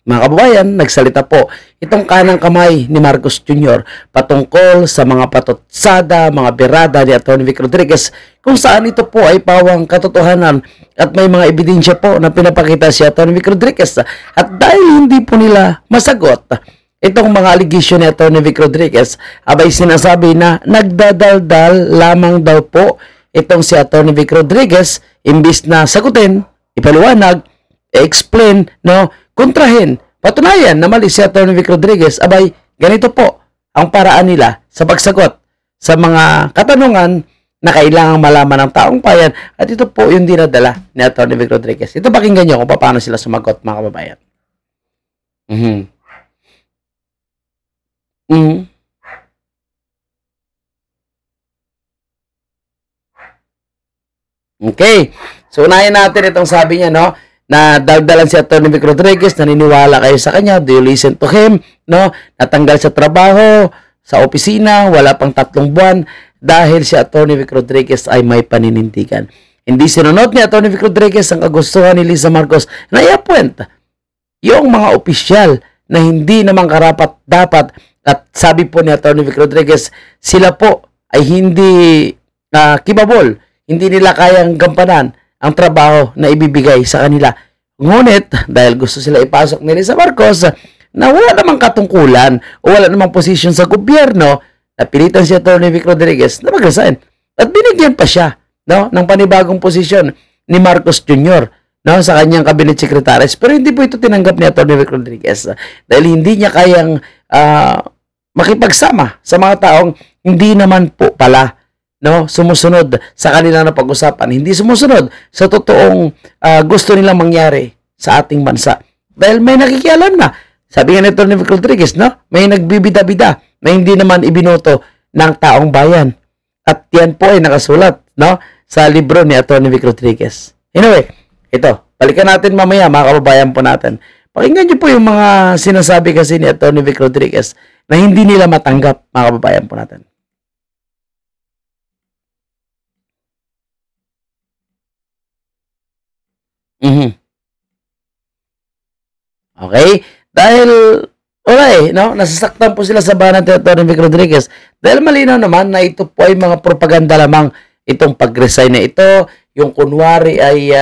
Mga kababayan, nagsalita po itong kanang kamay ni Marcos Jr. patungkol sa mga patutsada, mga berada ni Atty. Vic Rodriguez kung saan ito po ay pawang katotohanan at may mga ebidensya po na pinapakita si Atty. Vic Rodriguez. At dahil hindi po nila masagot itong mga allegation ni Atty. Vic Rodriguez, abay sinasabi na nagdadaldal lamang daw po itong si Atty. Vic Rodriguez imbis na sagutin, ipaliwanag, explain, no, kontrahin, patunayan na mali si Atty. Vic Rodriguez, abay, ganito po ang paraan nila sa pagsagot sa mga katanungan na kailangang malaman ng taong bayan at ito po yung dinadala ni Atty. Vic Rodriguez. Ito pakinggan nyo kung paano sila sumagot, mga kababayan. Okay. So, unahin natin itong sabi niya, no? Na dagdalan si Atty. Vic Rodriguez, naniniwala kayo sa kanya, do you listen to him, no? Natanggal sa trabaho, sa opisina, wala pang 3 buwan, dahil si Atty. Vic Rodriguez ay may paninindigan. Hindi sinunod ni Atty. Vic Rodriguez ang kagustuhan ni Lisa Marcos na i-appoint yung mga opisyal na hindi naman karapat-dapat. At sabi po ni Atty. Vic Rodriguez, sila po ay hindi capable, hindi nila kayang gampanan ang trabaho na ibibigay sa kanila. Ngunit, dahil gusto sila ipasok ni Lisa Marcos na wala namang katungkulan o wala namang posisyon sa gobyerno, napilitan si Atty. Vic Rodriguez na mag-resign. At binigyan pa siya, no, ng panibagong posisyon ni Marcos Jr., no, sa kanyang cabinet secretaries. Pero hindi po ito tinanggap ni Atty. Vic Rodriguez dahil hindi niya kayang makipagsama sa mga taong hindi naman po pala, no, sumusunod sa kanilang napag-usapan, hindi sumusunod sa totoong gusto nilang mangyari sa ating bansa. Dahil may nakikialam na. Sabi nga ni Atty. Vic Rodriguez, no, may nagbibida-bida na hindi naman ibinoto ng taong bayan. At yan po ay nakasulat, no, sa libro ni Atty. Vic Rodriguez. Anyway, ito, balikan natin mamaya, mga kababayan po natin. Pakinggan niyo po yung mga sinasabi kasi ni Atty. Vic Rodriguez na hindi nila matanggap, mga kababayan po natin. Okay? Dahil, no, nasasaktan po sila sa banat ni Atty. Vic Rodriguez. Dahil malinaw naman na ito po ay mga propaganda lamang itong pag-resign na ito. Yung kunwari ay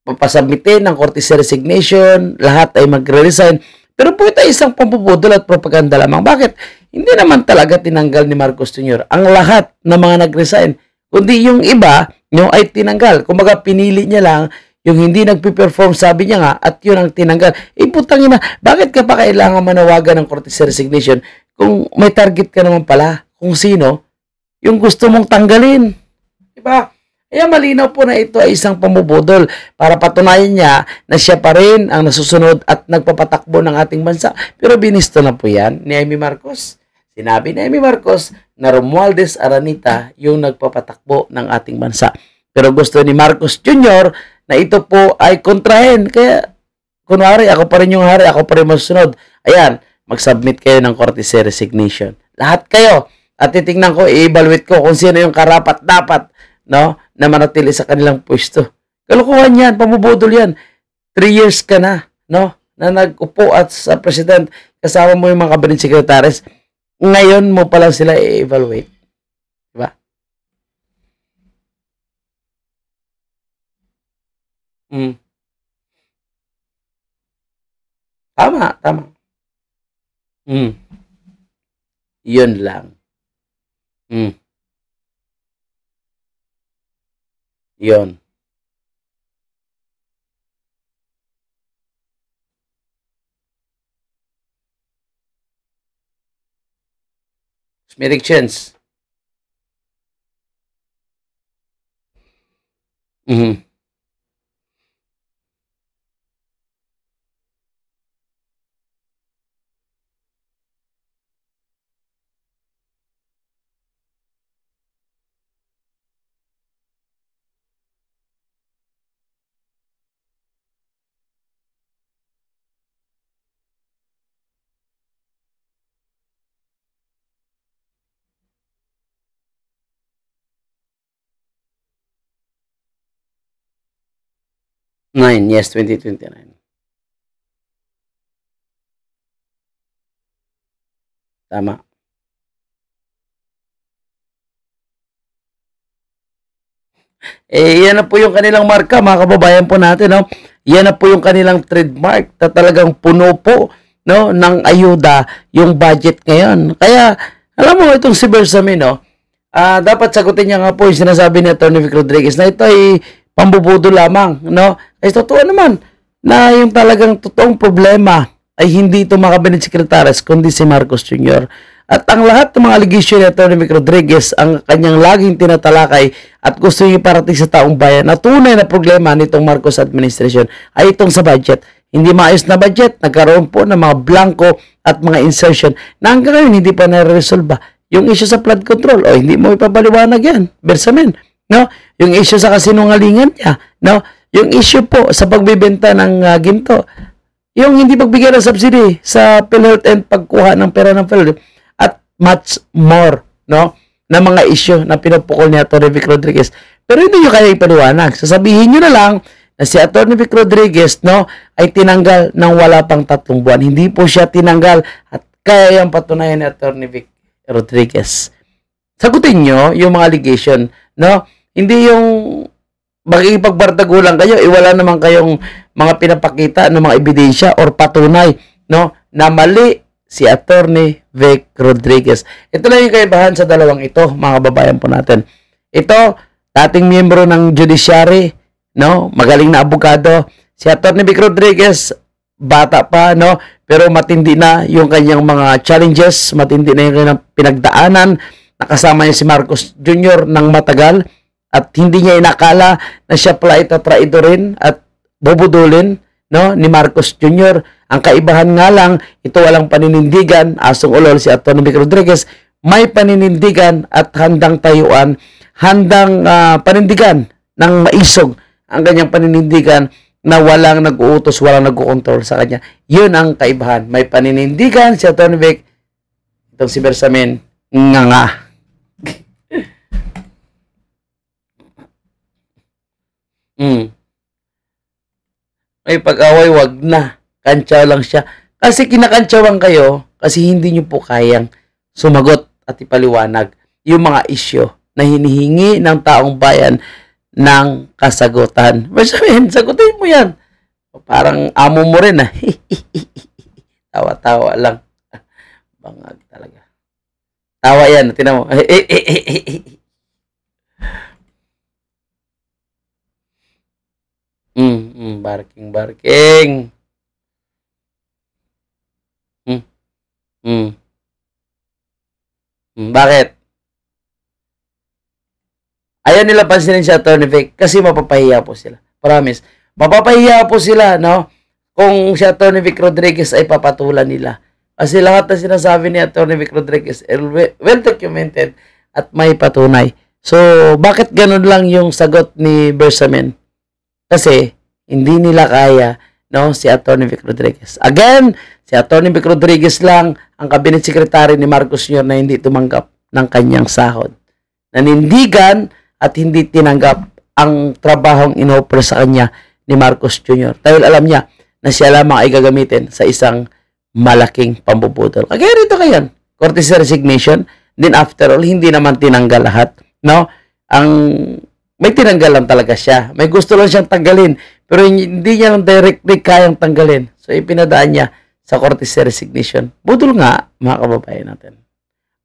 papasubmitin ng courtesy resignation, lahat ay magre-resign. Pero po ito ay isang pampubudol at propaganda lamang. Bakit? Hindi naman talaga tinanggal ni Marcos Jr. ang lahat ng mga nag-resign. Kundi yung iba, yung ay tinanggal. Kumbaga, pinili niya lang yung hindi nagpe-perform, sabi niya nga, at yun ang tinanggal. Putangin na, bakit ka pa kailangan manawagan ng courtesy resignation kung may target ka naman pala kung sino yung gusto mong tanggalin? Diba? Kaya malinaw po na ito ay isang pamubudol para patunayan niya na siya pa rin ang nasusunod at nagpapatakbo ng ating bansa. Pero binisto na po yan ni Amy Marcos. Sinabi ni Amy Marcos na Romualdez Aranita yung nagpapatakbo ng ating bansa. Pero gusto ni Marcos Jr. na ito po ay kontrahin. Kaya, kunwari, ako pa rin yung hari, ako pa rin masusunod. Ayan, mag-submit kayo ng courtesy resignation. Lahat kayo. At titingnan ko, i-evaluate ko kung sino yung karapat-dapat, no, na manatili sa kanilang pwesto. Kalukuhan yan, pamubudol yan. 3 years ka na, no, na nag-upo at sa president, kasama mo yung mga cabinet secretaries. Ngayon mo pa lang sila i-evaluate. Diba? Tama, tama. Yun lang. Yun. Smirig chance. Yes, 2029. Tama. Yan na po yung kanilang marka, mga kababayan po natin, no? Yan na po yung kanilang trademark na talagang puno po, no, ng ayuda yung budget ngayon. Kaya, alam mo, itong si Bersamin, no, dapat sagutin niya nga po yung sinasabi ni Atty. Vic Rodriguez na ito ay pambubudo lamang, no? Ay totoo naman na yung talagang totoong problema ay hindi ito mga cabinet secretaries kundi si Marcos Jr. At ang lahat ng mga allegation ni Atty. Vic Rodriguez ang kanyang laging tinatalakay at gusto niya iparating sa taong bayan na tunay na problema nitong Marcos administration ay itong sa budget. Hindi maayos na budget, nagkaroon po ng mga blanco at mga insertion na hanggang ngayon hindi pa nare-resolve. Yung issue sa flood control, o hindi mo ipapaliwanag yan, Bersamin, no? Yung issue sa kasinungalingan niya, no? Yung issue po sa pagbibenta ng ginto, yung hindi pagbigay ng subsidy sa PhilHealth and pagkuha ng pera ng PhilHealth, at much more, no? Na mga issue na pinupukol ni Atty. Vic Rodriguez. Pero hindi nyo kaya ipaliwanag. Sasabihin nyo na lang na si Atty. Vic Rodriguez, no, ay tinanggal ng wala pang 3 buwan. Hindi po siya tinanggal at kaya yung patunayan ni Atty. Vic Rodriguez. Sagutin nyo yung mga allegation, no? Hindi yung makikipagbardagulan kayo, wala naman kayong mga pinapakita ng mga ebidensya or patunay, no, na mali si Atty. Vic Rodriguez. Ito lang yung kaibahan sa dalawang ito, mga babayan po natin. Ito, dating miyembro ng judiciary, no, magaling na abogado. Si Atty. Vic Rodriguez, bata pa, no, pero matindi na yung kanyang mga challenges, matindi na yung kanyang pinagdaanan. Nakasama niya si Marcos Jr. ng matagal at hindi niya inakala na siya pala itatraidorin at bubudulin, no, ni Marcos Jr. Ang kaibahan nga lang, ito walang paninindigan, asong ulol si Atty. Vic Rodriguez, may paninindigan at handang tayuan, handang panindigan ng maisog ang kanyang paninindigan na walang nag-uutos, walang nag-control sa kanya. Yun ang kaibahan. May paninindigan si Atty. Vic, itong si Bersamin, nga. May pag-away, wag na. Kantsaw lang siya. Kasi kinakantsawan kayo kasi hindi nyo po kayang sumagot at ipaliwanag yung mga isyo na hinihingi ng taong bayan ng kasagutan. Bersamin, sagutin mo yan. Parang amo mo rin, Tawa-tawa lang. Bangag talaga. Tawa yan, tinan mo. Barking. Bakit? Ayaw nila pansinin si Atty. Vic kasi mapapahiya po sila. Promise. Mapapahiya po sila, no? Kung si Atty. Vic Rodriguez ay papatulan nila. Kasi lahat na sinasabi ni Atty. Vic Rodriguez well documented at may patunay. So, bakit ganun lang yung sagot ni Bersamin? Kasi hindi nila kaya, no, si Atty. Vic Rodriguez. Again, si Atty. Vic Rodriguez lang ang cabinet secretary ni Marcos Jr. na hindi tumanggap ng kanyang sahod. Nanindigan at hindi tinanggap ang trabahong inoffer sa kanya ni Marcos Jr. Dahil alam niya na siya lamang ay gagamitin sa isang malaking pambubudol. Kaya rito ngayon, courtesy resignation, then after all, hindi naman tinanggal lahat, no? May tinanggal lang talaga siya. May gusto lang siyang tanggalin, pero hindi niya lang directly kayang tanggalin. So, ipinadaan niya sa courtesy resignation. Budol nga, mga kababayan natin.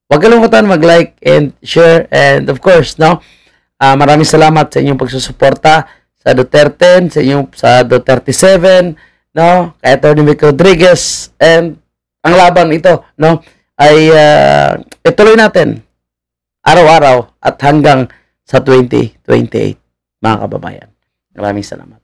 Huwag kalimutan mag-like and share, and of course, no, maraming salamat sa inyong pagsusuporta sa Duterte, sa Duterte 7, no, kay Atty. Vic Rodriguez, and ang laban ito, no, ay ituloy natin araw-araw at hanggang sa 2028, mga kababayan. Maraming salamat.